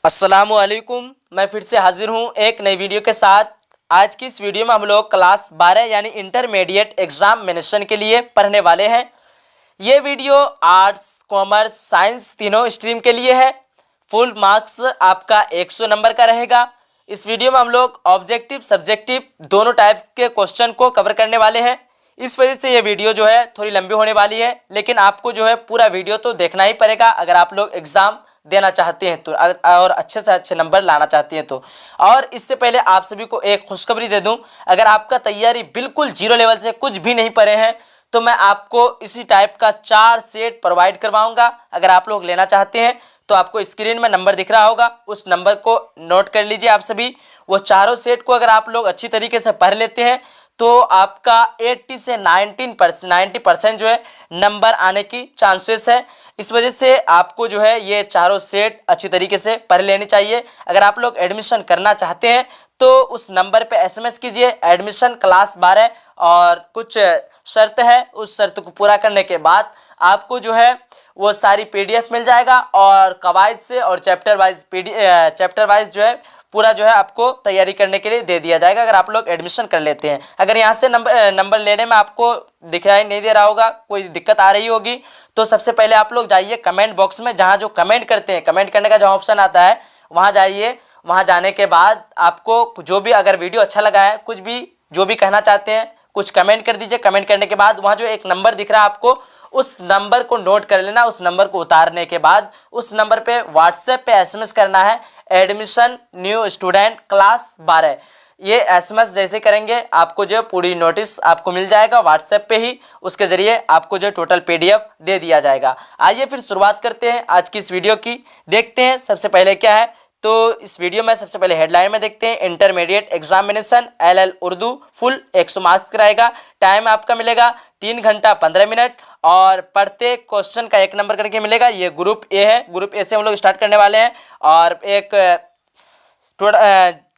अस्सलामु अलैकुम। मैं फिर से हाजिर हूँ एक नई वीडियो के साथ। आज की इस वीडियो में हम लोग क्लास 12 यानी इंटरमीडिएट एग्जामिनेशन के लिए पढ़ने वाले हैं। ये वीडियो आर्ट्स, कॉमर्स, साइंस तीनों स्ट्रीम के लिए है। फुल मार्क्स आपका 100 नंबर का रहेगा। इस वीडियो में हम लोग ऑब्जेक्टिव, सब्जेक्टिव दोनों टाइप के क्वेश्चन को कवर करने वाले हैं। इस वजह से ये वीडियो जो है थोड़ी लंबी होने वाली है, लेकिन आपको जो है पूरा वीडियो तो देखना ही पड़ेगा अगर आप लोग एग्ज़ाम देना चाहते हैं तो, और अच्छे से अच्छे नंबर लाना चाहते हैं तो। और इससे पहले आप सभी को एक खुशखबरी दे दूं, अगर आपका तैयारी बिल्कुल जीरो लेवल से कुछ भी नहीं पढ़े हैं तो मैं आपको इसी टाइप का 4 सेट प्रोवाइड करवाऊंगा। अगर आप लोग लेना चाहते हैं तो आपको स्क्रीन में नंबर दिख रहा होगा, उस नंबर को नोट कर लीजिए आप सभी। वो चारों सेट को अगर आप लोग अच्छी तरीके से पढ़ लेते हैं तो आपका 80 से 90% जो है नंबर आने की चांसेस है। इस वजह से आपको जो है ये चारों सेट अच्छी तरीके से पढ़ लेनी चाहिए। अगर आप लोग एडमिशन करना चाहते हैं तो उस नंबर पे एसएमएस कीजिए एडमिशन क्लास 12, और कुछ शर्त है, उस शर्त को पूरा करने के बाद आपको जो है वो सारी पीडीएफ मिल जाएगा और कवायद से और चैप्टर वाइज जो है पूरा जो है आपको तैयारी करने के लिए दे दिया जाएगा अगर आप लोग एडमिशन कर लेते हैं। अगर यहाँ से नंबर लेने में आपको दिखाई नहीं दे रहा होगा, कोई दिक्कत आ रही होगी, तो सबसे पहले आप लोग जाइए कमेंट बॉक्स में, जहाँ जो कमेंट करते हैं, कमेंट करने का जो ऑप्शन आता है वहाँ जाइए। वहाँ जाने के बाद आपको जो भी अगर वीडियो अच्छा लगा है, कुछ भी जो भी कहना चाहते हैं कुछ कमेंट कर दीजिए। कमेंट करने के बाद वहाँ जो एक नंबर दिख रहा है आपको, उस नंबर को नोट कर लेना। उस नंबर को उतारने के बाद उस नंबर पे व्हाट्सएप पे एसएमएस करना है एडमिशन न्यू स्टूडेंट क्लास 12। ये एसएमएस जैसे करेंगे आपको जो पूरी नोटिस आपको मिल जाएगा व्हाट्सएप पे ही, उसके ज़रिए आपको जो टोटल पीडीएफ दे दिया जाएगा। आइए फिर शुरुआत करते हैं आज की इस वीडियो की। देखते हैं सबसे पहले क्या है। तो इस वीडियो में सबसे पहले हेडलाइन में देखते हैं, intermediate examination LL Urdu full 100 marks का रहेगा। टाइम आपका मिलेगा 3 घंटा 15 मिनट और प्रत्येक क्वेश्चन का 1 नंबर करके मिलेगा। ये ग्रुप ए है, ग्रुप ए से हम लोग स्टार्ट करने वाले हैं। और एक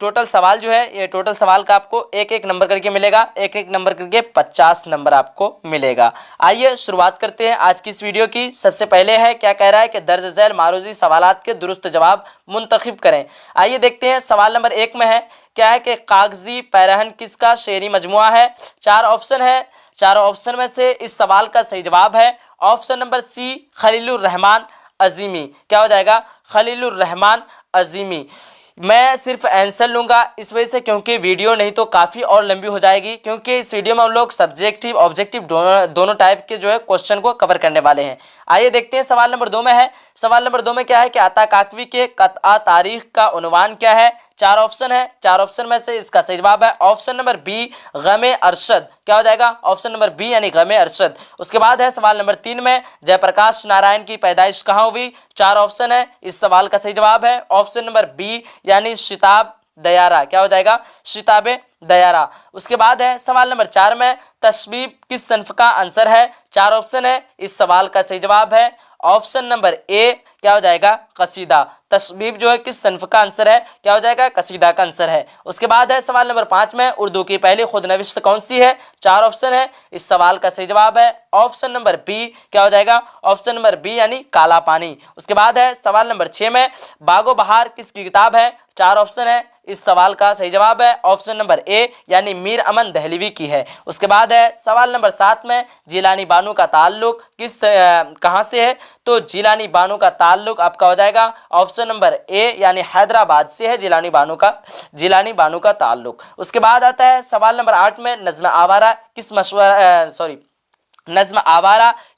टोटल सवाल जो है, ये टोटल सवाल का आपको 1-1 नंबर करके मिलेगा, 1-1 नंबर करके 50 नंबर आपको मिलेगा। आइए शुरुआत करते हैं आज की इस वीडियो की। सबसे पहले है क्या कह रहा है कि दर्ज झैल मारूजी सवालात के दुरुस्त जवाब मुंतखब करें। आइए देखते हैं। सवाल नंबर 1 में है क्या है कि कागजी पैरहन किसका शेरी मजमुआ है। 4 ऑप्शन है, चारों ऑप्शन में से इस सवाल का सही जवाब है option number C Khalilur Rahman Azmi. क्या हो जाएगा? खलीलुर रहमान अजीमी। मैं सिर्फ आंसर लूँगा इस वजह से क्योंकि वीडियो नहीं तो काफ़ी और लंबी हो जाएगी, क्योंकि इस वीडियो में हम लोग सब्जेक्टिव ऑब्जेक्टिव दोनों टाइप के जो है क्वेश्चन को कवर करने वाले हैं। आइए देखते हैं सवाल नंबर 2 में है। सवाल नंबर 2 में क्या है कि अता काकवी के कतआ तारीख का उन्वान क्या है। 4 ऑप्शन है, 4 ऑप्शन में से इसका सही जवाब है ऑप्शन नंबर बी गमे अरशद। क्या हो जाएगा? ऑप्शन नंबर बी यानी गमे अरशद। उसके बाद है सवाल नंबर 3 में, जयप्रकाश नारायण की पैदाइश कहाँ हुई। 4 ऑप्शन है, इस सवाल का सही जवाब है ऑप्शन नंबर बी यानी शिताब दयारा। क्या हो जाएगा? शिताबे दयारा। उसके बाद है सवाल नंबर 4 में, तशबीब किस सन्फ का आंसर है। 4 ऑप्शन है, इस सवाल का सही जवाब है ऑप्शन नंबर ए। क्या हो जाएगा? कसीदा। तशबीब जो है किस सन्फ का आंसर है? क्या हो जाएगा? कसीदा का आंसर है। उसके बाद है सवाल नंबर 5 में, उर्दू की पहली खुद नविश्त कौन सी है। 4 ऑप्शन है, इस सवाल का सही जवाब है ऑप्शन नंबर बी। क्या हो जाएगा? ऑप्शन नंबर बी यानी काला पानी। उसके बाद है सवाल नंबर 6 में, बागो बहार किसकी किताब है। 4 ऑप्शन है, इस सवाल का सही जवाब है ऑप्शन नंबर ए यानी मीर अमन दहलवी की है। उसके बाद है सवाल नंबर 7 में, जिलानी बानो का ताल्लुक कहाँ से है। तो जिलानी बानो का ताल्लुक आपका हो जाएगा ऑप्शन नंबर ए यानी हैदराबाद से है जिलानी बानो का ताल्लुक। उसके बाद आता है सवाल नंबर 8 में, नज़्म आवारा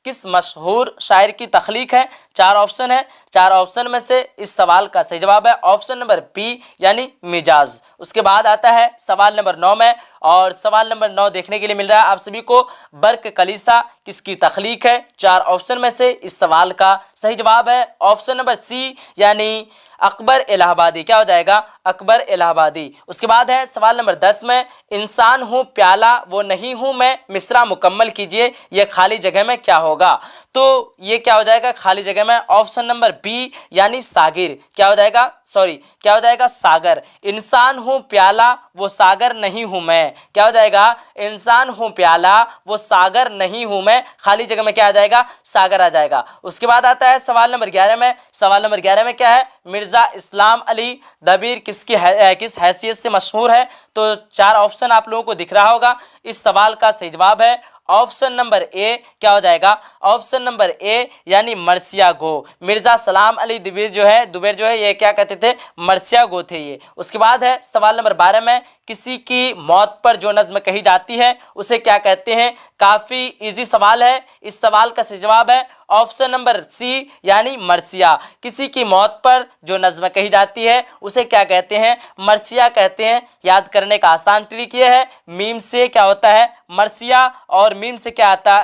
किस मशहूर शायर की तख्लीक है। 4 ऑप्शन है, 4 ऑप्शन में से इस सवाल का सही जवाब है ऑप्शन नंबर बी यानी मिजाज। उसके बाद आता है सवाल नंबर 9 में, और सवाल नंबर 9 देखने के लिए मिल रहा है आप सभी को, बर्क कलीसा किसकी तख्लीक है। 4 ऑप्शन में से इस सवाल का सही जवाब है ऑप्शन नंबर सी यानी अकबर इलाहाबादी। क्या हो जाएगा? अकबर इलाहाबादी। उसके बाद है सवाल नंबर 10 में, इंसान हूँ प्याला वो नहीं हूँ मैं, मिसरा मुकम्मल कीजिए, ये खाली जगह में क्या होगा। तो ये क्या हो जाएगा खाली जगह में ऑप्शन नंबर बी यानी सागिर। क्या हो जाएगा? क्या हो जाएगा? सागर। इंसान हूँ प्याला वो सागर नहीं हूँ मैं। मैं, क्या हो जाएगा, इंसान हूँ प्याला वो सागर नहीं हूँ मैं, खाली जगह में क्या आ जाएगा, सागर आ जाएगा। उसके बाद आता है सवाल नंबर 11 में। सवाल नंबर 11 में क्या है, मिर्ज़ा इस्लाम अली दबीर किस हैसियत से मशहूर है। तो 4 ऑप्शन आप लोगों को दिख रहा होगा। इस सवाल का सही जवाब है ऑप्शन नंबर ए, क्या हो जाएगा, ऑप्शन नंबर ए यानी मर्सिया गो। मिर्ज़ा सलाम अली दुबेर जो है ये क्या कहते थे, मर्सिया गो थे ये। उसके बाद है सवाल नंबर 12 में, किसी की मौत पर जो नज़्म कही जाती है उसे क्या कहते हैं। काफ़ी इजी सवाल है। इस सवाल का सही जवाब है ऑप्शन नंबर सी यानी मर्सिया। किसी की मौत पर जो नज़्म कही जाती है उसे क्या कहते हैं, मर्सिया कहते हैं। याद करने का आसान ट्रिक ये है, मीम से क्या होता है, मर्सिया, और मीम से क्या आता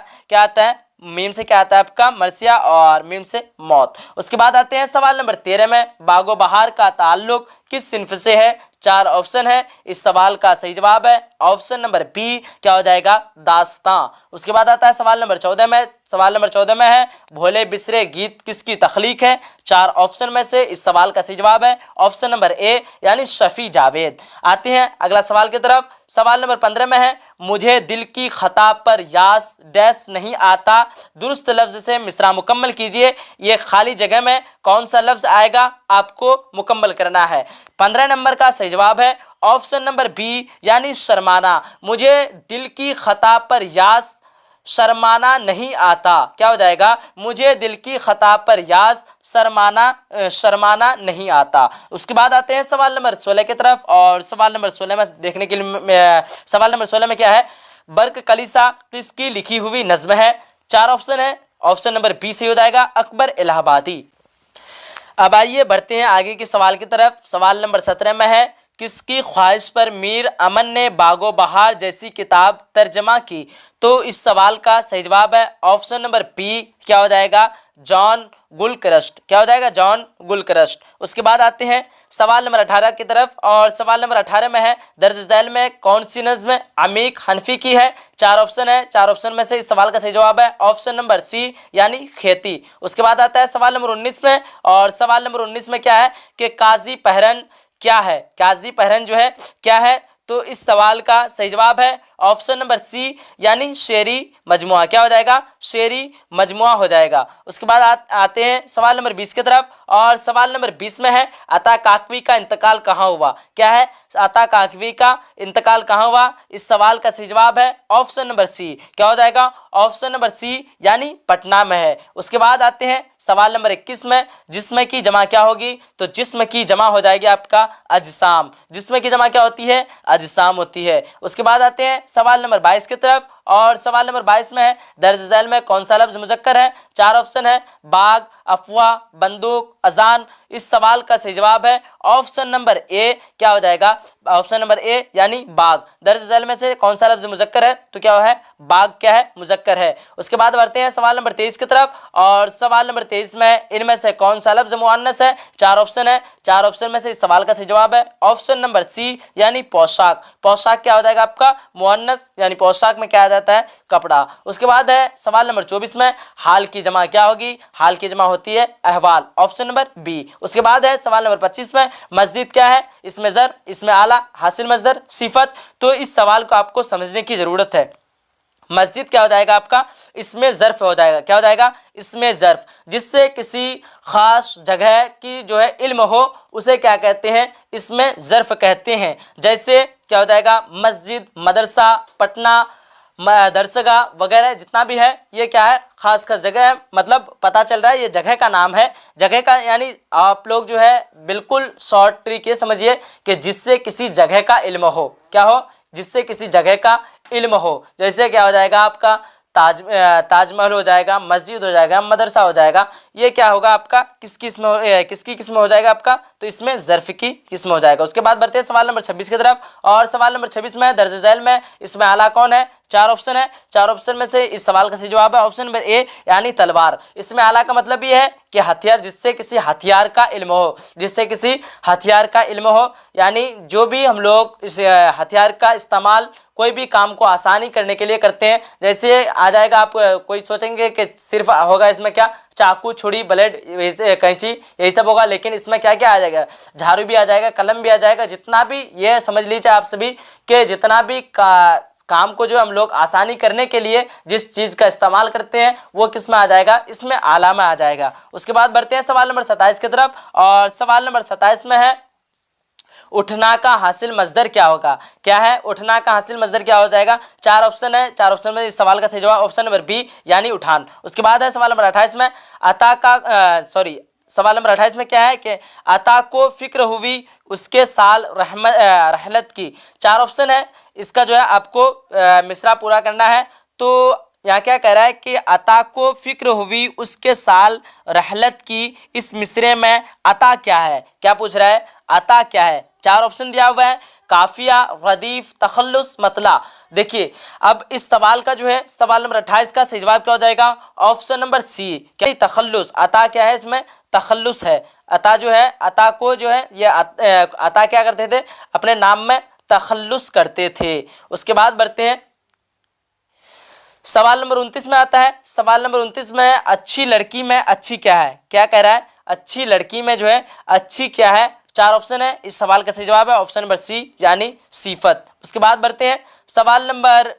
है, मीम से क्या आता है आपका, मर्सिया, और मीम से मौत। उसके बाद आते हैं सवाल नंबर 13 में, बागो बहार का ताल्लुक किस सिन्फ से है। 4 ऑप्शन है। इस सवाल का सही जवाब है ऑप्शन नंबर बी, क्या हो जाएगा, दास्तां। उसके बाद आता है सवाल नंबर 14 में। सवाल नंबर 14 में है, भोले बिसरे गीत किसकी तख्लीक है। 4 ऑप्शन में से इस सवाल का सही जवाब है ऑप्शन नंबर ए यानी शफी जावेद। आते हैं अगला सवाल की तरफ। सवाल नंबर 15 में है, मुझे दिल की खता पर यास डैश नहीं आता, दुरुस्त लफ्ज से मिसरा मुकम्मल कीजिए। ये खाली जगह में कौन सा लफ्ज आएगा आपको मुकम्मल करना है। 15 नंबर का सही जवाब है ऑप्शन नंबर बी यानी शर्माना। मुझे दिल की खता पर यास शर्माना नहीं आता, क्या हो जाएगा, मुझे दिल की खता पर यास शर्माना नहीं आता। उसके बाद आते हैं सवाल नंबर 16 की तरफ। और सवाल नंबर 16 में देखने के लिए सवाल नंबर 16 में क्या है, बर्क कलीसा किसकी लिखी हुई नज़्म है। 4 ऑप्शन है। ऑप्शन नंबर बी से हो जाएगा अकबर इलाहाबादी। अब आइए बढ़ते हैं आगे के सवाल की तरफ। सवाल नंबर 17 में है, किसकी ख्वाहिश पर मीर अमन ने बागो बहार जैसी किताब तर्जमा की। तो इस सवाल का सही जवाब है ऑप्शन नंबर बी, क्या हो जाएगा, जॉन गुलक्रस्ट, क्या हो जाएगा, जॉन गुलक्रस्ट। उसके बाद आते हैं सवाल नंबर 18 की तरफ। और सवाल नंबर 18 में है, दर्ज झैल में कौन सी नज़्म अमीक हनफी की है। 4 ऑप्शन है। 4 ऑप्शन में से इस सवाल का सही जवाब है ऑप्शन नंबर सी यानी खेती। उसके बाद आता है सवाल नंबर 19 में। और सवाल नंबर 19 में क्या है कि काजी पहरन क्या है, काजी पहरन जो है क्या है। तो इस सवाल का सही जवाब है ऑप्शन नंबर सी यानी शेरी मजमुआ, क्या हो जाएगा, शेरी मजमुआ हो जाएगा। उसके बाद आते हैं सवाल नंबर 20 की तरफ। और सवाल नंबर 20 में है, अता काकवी का इंतकाल कहाँ हुआ। क्या है, अता काकवी का इंतकाल कहाँ हुआ। इस सवाल का सही जवाब है ऑप्शन नंबर सी, क्या हो जाएगा, ऑप्शन नंबर सी यानी पटना में है। उसके बाद आते हैं सवाल नंबर 21 में, जिस्म की जमा क्या होगी। तो जिस्म की जमा हो जाएगी आपका अजसाम। जिस्म की जमा क्या होती है, अजसाम होती है। उसके बाद आते हैं सवाल नंबर 22 की तरफ। और सवाल नंबर 22 में है, दर्ज झैल में कौन सा लफ्ज मुज़क्कर है। 4 ऑप्शन है, बाग, अफवाह, बंदूक, अजान। इस सवाल का सही जवाब है ऑप्शन नंबर ए, क्या हो जाएगा, ऑप्शन नंबर ए यानी बाग। दर्ज झैल में से कौन सा लफ्ज मुज़क्कर है, तो क्या है, बाग क्या है, मुज़क्कर है। उसके बाद बढ़ते हैं सवाल नंबर 23 की तरफ। और सवाल नंबर 23 में इनमें से कौन सा लफ्ज मुअन्नस है। 4 ऑप्शन है। 4 ऑप्शन में से इस सवाल का सही जवाब है ऑप्शन नंबर सी यानी पोशाक। पोशाक क्या हो जाएगा आपका, मुअन्नस, यानी पोशाक में क्या आ जाता है, कपड़ा। उसके बाद है सवाल नंबर 24 में, हाल की जमा क्या होगी। हाल की जमा होती है अहवाल, ऑप्शन नंबर बी। उसके बाद है सवाल नंबर 25 में, मस्जिद क्या है, इसमें ज़र्फ, इसमें आला, हासिल मस्दर, सिफत। तो इस सवाल को आपको समझने की ज़रूरत है। मस्जिद क्या हो जाएगा आपका, इसमें ज़र्फ हो जाएगा, क्या हो जाएगा, इसमें ज़र्फ। जिससे किसी ख़ास जगह की जो है इल्म हो उसे क्या कहते हैं, इसमें ज़र्फ कहते हैं। जैसे क्या हो जाएगा, मस्जिद, मदरसा, पटना, दरसगाह वगैरह जितना भी है ये क्या है, खास जगह है। मतलब पता चल रहा है ये जगह का नाम है। जगह का यानी आप लोग जो है बिल्कुल शॉर्ट ट्रिक ये समझिए कि जिससे किसी जगह का इल्म हो, क्या हो, जिससे किसी जगह का इल्म हो। जैसे क्या हो जाएगा आपका, ताजमहल हो जाएगा, मस्जिद हो जाएगा, मदरसा हो जाएगा। ये क्या होगा आपका, किसकी किस्म हो जाएगा आपका, तो इसमें ज़र्फ़ की किस्म हो जाएगा। उसके बाद बढ़ते हैं सवाल नंबर 26 की तरफ। और सवाल नंबर 26 में दर्ज झैल में इसमें आला कौन है। 4 ऑप्शन है। 4 ऑप्शन में से इस सवाल का सही जवाब है ऑप्शन नंबर ए यानी तलवार। इसमें आला का मतलब ये है कि हथियार, जिससे किसी हथियार का इल्म हो, जिससे किसी हथियार का इल्म हो, यानी जो भी हम लोग इस हथियार का इस्तेमाल कोई भी काम को आसानी करने के लिए करते हैं। जैसे आ जाएगा, आप कोई सोचेंगे कि सिर्फ होगा इसमें क्या, चाकू, छुरी, ब्लेड, कैंची, यही सब होगा, लेकिन इसमें क्या क्या आ जाएगा, झाड़ू भी आ जाएगा, कलम भी आ जाएगा, जितना भी, ये समझ लीजिए आप सभी कि जितना भी काम को जो हम लोग आसानी करने के लिए जिस चीज़ का इस्तेमाल करते हैं वो किस में आ जाएगा, इसमें आला में आ जाएगा। उसके बाद बढ़ते हैं सवाल नंबर 27 की तरफ, और सवाल नंबर 27 में है उठना का हासिल मजदर क्या होगा। क्या है उठना का हासिल मजदर, क्या हो जाएगा। चार ऑप्शन है, चार ऑप्शन में इस सवाल का सही जवाब ऑप्शन नंबर बी यानी उठान। उसके बाद है सवाल नंबर 28 में अता का सवाल नंबर 28 में क्या है कि अता को फिक्र हुई उसके साल रहलत की। चार ऑप्शन है, इसका जो है आपको मिसरा पूरा करना है। तो यहाँ क्या कह रहा है कि अता को फिक्र हुई उसके साल रहलत की, इस मिसरे में अता क्या है, क्या पूछ रहा है, अता क्या है। चार ऑप्शन दिया हुआ है, काफिया, रदीफ, तखल्लुस, मतला। देखिए अब इस सवाल का जो है सवाल नंबर 28 का सही जवाब क्या हो जाएगा, ऑप्शन नंबर सी, क्या तखल्लुस। अता क्या है, इसमें तखल्लुस है। अता जो है, अता को जो है ये अता क्या करते थे, अपने नाम में तखल्लुस करते थे। उसके बाद बढ़ते हैं सवाल नंबर 29 में आता है। सवाल नंबर 29 में अच्छी लड़की में अच्छी क्या है, क्या कह रहा है, अच्छी लड़की में जो है अच्छी क्या है। चार ऑप्शन है, इस सवाल का सही जवाब है ऑप्शन नंबर सी यानी सिफत। उसके बाद बढ़ते हैं सवाल नंबर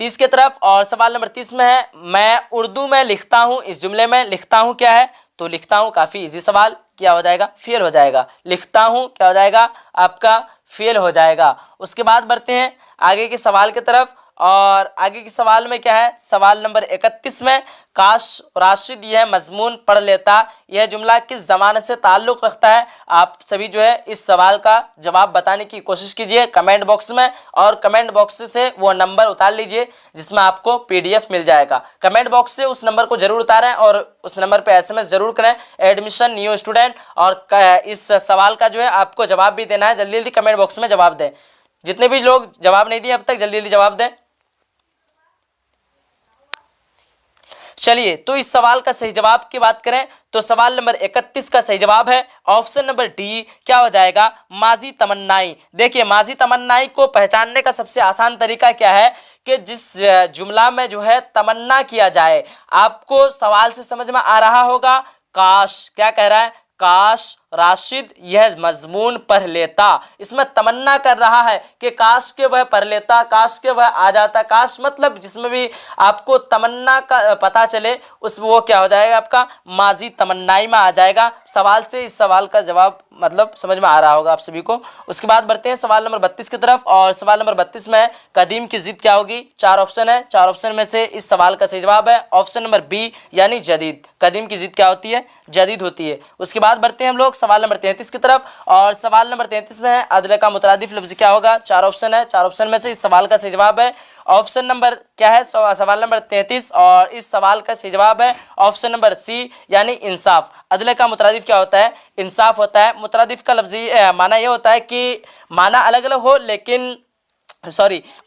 30 की तरफ, और सवाल नंबर 30 में है मैं उर्दू में लिखता हूँ, इस जुमले में लिखता हूँ क्या है, तो लिखता हूँ काफ़ी इजी सवाल, क्या हो जाएगा, फेल हो जाएगा। लिखता हूँ क्या हो जाएगा आपका, फेल हो जाएगा। उसके बाद बढ़ते हैं आगे के सवाल की तरफ, और आगे के सवाल में क्या है, सवाल नंबर 31 में काश राशिद यह मजमून पढ़ लेता, यह जुमला किस ज़माने से ताल्लुक़ रखता है। आप सभी जो है इस सवाल का जवाब बताने की कोशिश कीजिए कमेंट बॉक्स में, और कमेंट बॉक्स से वो नंबर उतार लीजिए जिसमें आपको PDF मिल जाएगा। कमेंट बॉक्स से उस नंबर को ज़रूर उतारें और उस नंबर पर SMS ज़रूर करें, एडमिशन न्यू स्टूडेंट। और इस सवाल का जो है आपको जवाब भी देना है, जल्दी जल्दी कमेंट बॉक्स में जवाब दें। जितने भी लोग जवाब नहीं दिए अब तक, जल्दी जल्दी जवाब दें। चलिए तो इस सवाल का सही जवाब की बात करें तो सवाल नंबर 31 का सही जवाब है ऑप्शन नंबर डी, क्या हो जाएगा, माजी तमन्नाई। देखिए माजी तमन्नाई को पहचानने का सबसे आसान तरीका क्या है कि जिस जुमला में जो है तमन्ना किया जाए, आपको सवाल से समझ में आ रहा होगा, काश, क्या कह रहा है, काश राशिद यह मजमून पढ़ लेता। इसमें तमन्ना कर रहा है कि काश के वह पढ़ लेता, काश के वह आ जाता। काश मतलब जिसमें भी आपको तमन्ना का पता चले उस वो क्या हो जाएगा आपका माजी तमन्नाई में आ जाएगा। सवाल से इस सवाल का जवाब मतलब समझ में आ रहा होगा आप सभी को। उसके बाद बढ़ते हैं सवाल नंबर 32 की तरफ, और सवाल नंबर 32 में कदीम की जिद क्या होगी। चार ऑप्शन है, चार ऑप्शन में से इस सवाल का सही जवाब है ऑप्शन नंबर बी यानी जदीद। कदीम की जिद क्या होती है, जदीद होती है। उसके बाद बढ़ते हैं हम लोग सवाल नंबर 33 की तरफ, और सवाल नंबर 33 में है अदल का मुतरादिफ लफ्ज़ क्या होगा। चार ऑप्शन है, चार ऑप्शन में से इस सवाल का सही जवाब है ऑप्शन नंबर क्या है, सवाल नंबर 33, और इस सवाल का सही जवाब है ऑप्शन नंबर सी यानी इंसाफ। अदल का मुतरादिफ क्या होता है, इंसाफ होता है। मुतरादिफ का लफ्ज़ी माना यह होता है कि माना अलग अलग हो लेकिन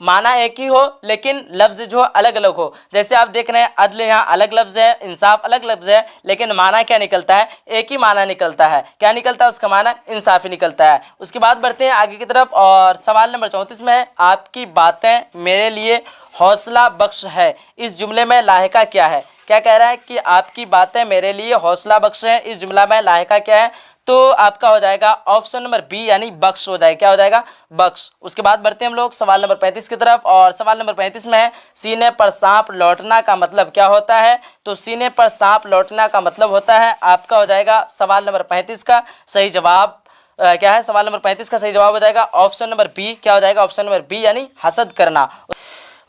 माना एक ही हो लेकिन लफ्ज़ जो अलग अलग हो। जैसे आप देख रहे हैं अदल यहाँ अलग लफ्ज़ है, इंसाफ अलग लफ्ज़ है, लेकिन माना क्या निकलता है, एक ही माना निकलता है। क्या निकलता है उसका माना, इंसाफ ही निकलता है। उसके बाद बढ़ते हैं आगे की तरफ, और सवाल नंबर 34 में है आपकी बातें मेरे लिए हौसला बख्श है। इस जुमले में लाहिका क्या है। क्या कह रहा है कि आपकी बातें मेरे लिए हौसला बख्श है। इस जुमला में लाहिका क्या है, तो आपका हो जाएगा ऑप्शन नंबर बी यानी बख्श हो जाएगा। क्या हो जाएगा, बख्श। उसके बाद बढ़ते हैं हम लोग सवाल नंबर 35 की तरफ, और सवाल नंबर 35 में है सीने पर सांप लौटना का मतलब क्या होता है। तो सीने पर सांप लौटना का मतलब होता है, आपका हो जाएगा सवाल नंबर 35 का सही जवाब क्या है, सवाल नंबर 35 का सही जवाब हो जाएगा ऑप्शन नंबर बी। क्या हो जाएगा, ऑप्शन नंबर बी यानी हसद करना।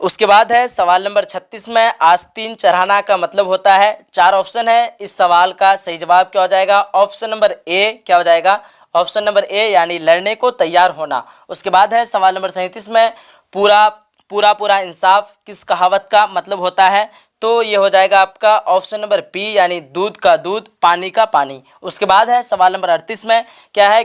उसके बाद है सवाल नंबर 36 में आस्तीन चढ़ाना का मतलब होता है। चार ऑप्शन है, इस सवाल का सही जवाब क्या हो जाएगा, ऑप्शन नंबर ए। क्या हो जाएगा, ऑप्शन नंबर ए यानी लड़ने को तैयार होना। उसके बाद है सवाल नंबर 37 में पूरा इंसाफ किस कहावत का मतलब होता है। तो ये हो जाएगा आपका ऑप्शन नंबर बी यानी दूध का दूध, पानी का पानी। उसके बाद है सवाल नंबर 38 में क्या है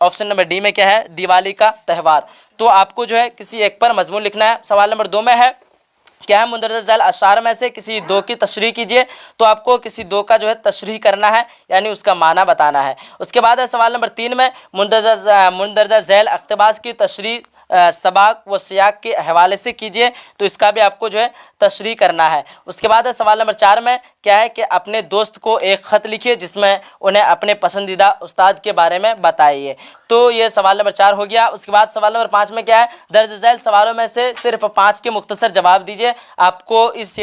ऑप्शन नंबर डी में क्या है, दिवाली का त्यौहार। तो आपको जो है किसी एक पर मजमून लिखना है। सवाल नंबर 2 में है क्या है, मुंदरजा झैल अशार में से किसी दो की तशरीह कीजिए। तो आपको किसी दो का जो है तशरीह करना है, यानी उसका माना बताना है। उसके बाद है सवाल नंबर 3 में मुंदरजा झैल इक़्तिबास की तशरीह सबाक व सियाक के हवाले से कीजिए। तो इसका भी आपको जो है तशरीह करना है। उसके बाद है सवाल नंबर 4 में क्या है कि अपने दोस्त को एक ख़त लिखिए जिसमें उन्हें अपने पसंदीदा उस्ताद के बारे में बताइए। तो ये सवाल नंबर 4 हो गया। उसके बाद सवाल नंबर 5 में क्या है, दर्ज झैल सवालों में से सिर्फ 5 के मुख्तसर जवाब दीजिए। आपको इस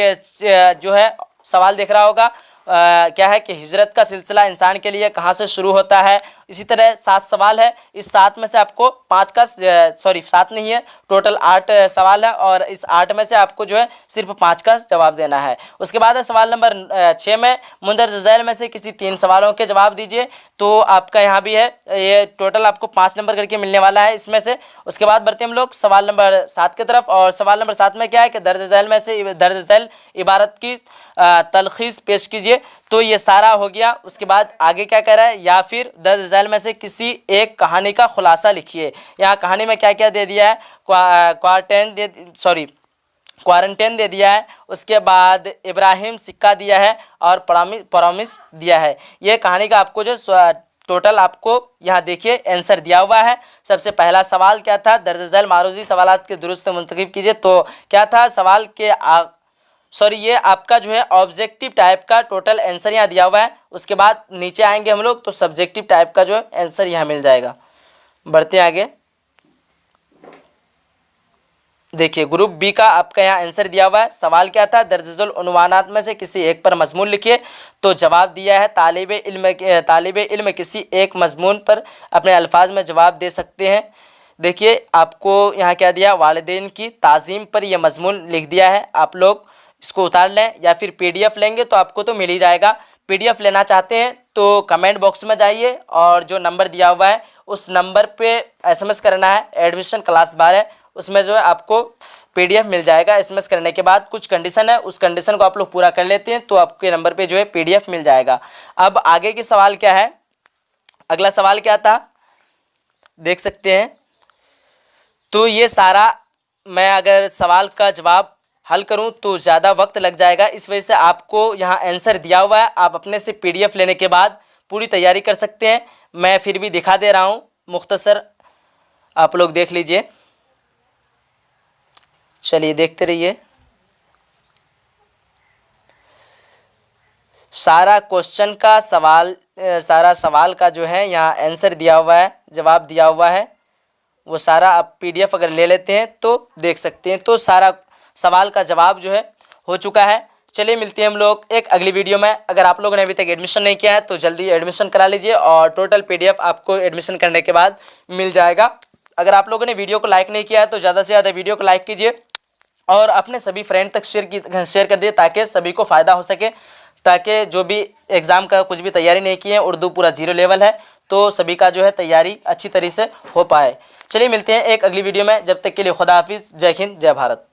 जो है सवाल देख रहा होगा क्या है कि हिजरत का सिलसिला इंसान के लिए कहाँ से शुरू होता है। इसी तरह 7 सवाल है, इस 7 में से आपको 5 का 7 नहीं है, टोटल 8 सवाल है और इस 8 में से आपको जो है सिर्फ 5 का जवाब देना है। उसके बाद है सवाल नंबर 6 में मुंदरजा झैल में से किसी 3 सवालों के जवाब दीजिए। तो आपका यहाँ भी है, ये टोटल आपको 5 नंबर करके मिलने वाला है इसमें से। उसके बाद बढ़ते हम लोग सवाल नंबर 7 की तरफ, और सवाल नंबर 7 में क्या है कि दर्ज झैल में से दर्ज झैल इबारत की तलखीस पेश कीजिए। तो ये सारा हो गया। उसके बाद आगे क्या कह रहा है, या फिर दर्ज झैल में से किसी एक कहानी का खुलासा लिखिए। यहाँ कहानी में क्या क्या दे दिया है, क्वारंटाइन दे दिया है। उसके बाद इब्राहिम सिक्का दिया है और प्रॉमिस दिया है। ये कहानी का आपको जो टोटल आपको यहाँ देखिए आंसर दिया हुआ है। सबसे पहला सवाल क्या था, दर्ज झैल मारूजी सवालात के दुरुस्त मुंतखब कीजिए। तो क्या था सवाल के ये आपका जो है ऑब्जेक्टिव टाइप का टोटल आंसर यहाँ दिया हुआ है। उसके बाद नीचे आएंगे हम लोग तो सब्जेक्टिव टाइप का जो है आंसर यहाँ मिल जाएगा। बढ़ते हैं आगे, देखिए ग्रुप बी का आपका यहाँ आंसर दिया हुआ है। सवाल क्या था, दर्जुल उन्वानात में से किसी एक पर मजमून लिखिए। तो जवाब दिया है तालिब इल्म किसी एक मजमून पर अपने अल्फाज में जवाब दे सकते हैं। देखिए आपको यहाँ क्या दिया, वालिदैन की ताज़ीम पर यह मजमून लिख दिया है। आप लोग इसको उतार लें या फिर PDF लेंगे तो आपको तो मिल ही जाएगा। PDF लेना चाहते हैं तो कमेंट बॉक्स में जाइए और जो नंबर दिया हुआ है उस नंबर पे SMS करना है, एडमिशन क्लास 12, उसमें जो है आपको PDF मिल जाएगा। SMS करने के बाद कुछ कंडीशन है, उस कंडीशन को आप लोग पूरा कर लेते हैं तो आपके नंबर पे जो है PDF मिल जाएगा। अब आगे की सवाल क्या है, अगला सवाल क्या था देख सकते हैं। तो ये सारा मैं अगर सवाल का जवाब हल करूं तो ज़्यादा वक्त लग जाएगा, इस वजह से आपको यहाँ आंसर दिया हुआ है। आप अपने से PDF लेने के बाद पूरी तैयारी कर सकते हैं। मैं फिर भी दिखा दे रहा हूँ मुख्तसर, आप लोग देख लीजिए। चलिए देखते रहिए। सारा क्वेश्चन का सारा सवाल का जो है यहाँ आंसर दिया हुआ है, जवाब दिया हुआ है, वो सारा आप PDF अगर ले लेते हैं तो देख सकते हैं। तो सारा सवाल का जवाब जो है हो चुका है। चलिए मिलते हैं हम लोग एक अगली वीडियो में। अगर आप लोगों ने अभी तक एडमिशन नहीं किया है तो जल्दी एडमिशन करा लीजिए और टोटल PDF आपको एडमिशन करने के बाद मिल जाएगा। अगर आप लोगों ने वीडियो को लाइक नहीं किया है तो ज़्यादा से ज़्यादा वीडियो को लाइक कीजिए और अपने सभी फ्रेंड तक शेयर कर दिए ताकि सभी को फ़ायदा हो सके, ताकि जो भी एग्ज़ाम का कुछ भी तैयारी नहीं की है, उर्दू पूरा 0 लेवल है, तो सभी का जो है तैयारी अच्छी तरीके से हो पाए। चलिए मिलते हैं एक अगली वीडियो में, जब तक के लिए खुदा हाफिज़, जय हिंद, जय भारत।